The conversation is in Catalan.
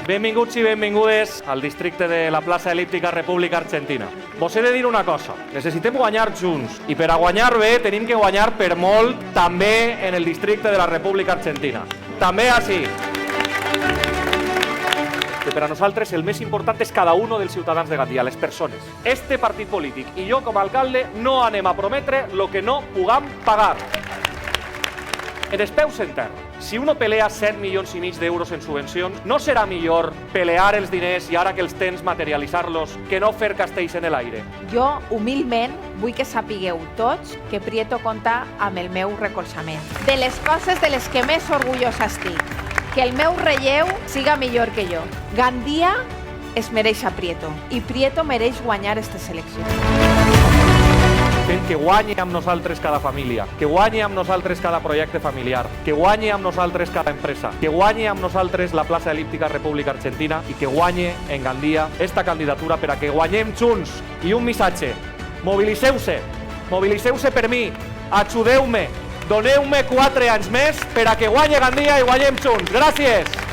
Benvinguts i benvingudes al districte de la plaça el·líptica República Argentina. Vos he de dir una cosa, necessitem guanyar junts i per a guanyar bé tenim que guanyar per molt també en el districte de la República Argentina. També així. Que per a nosaltres el més important és cada un dels ciutadans de Gandia, les persones. Este partit polític i jo com a alcalde no anem a prometre el que no puguem pagar. En els peus en terra. Si uno pelea 7,5 milions d'euros en subvencions, no serà millor pelear els diners i ara que els tens materialitzar-los que no fer castells en l'aire? Jo, humilment, vull que sapigueu tots que Prieto compta amb el meu recolzament. De les coses de les que més orgullosa estic, que el meu relleu siga millor que jo. Gandia es mereix a Prieto i Prieto mereix guanyar aquestes eleccions. Fent que guanyi amb nosaltres cada família, que guanyi amb nosaltres cada projecte familiar, que guanyi amb nosaltres cada empresa, que guanyi amb nosaltres la plaça el·líptica República Argentina i que guanyi en Gandia esta candidatura per a que guanyem junts. I un missatge, mobiliseu-se per mi, ajudeu-me, doneu-me 4 anys més per a que guanyi Gandia i guanyem junts. Gràcies!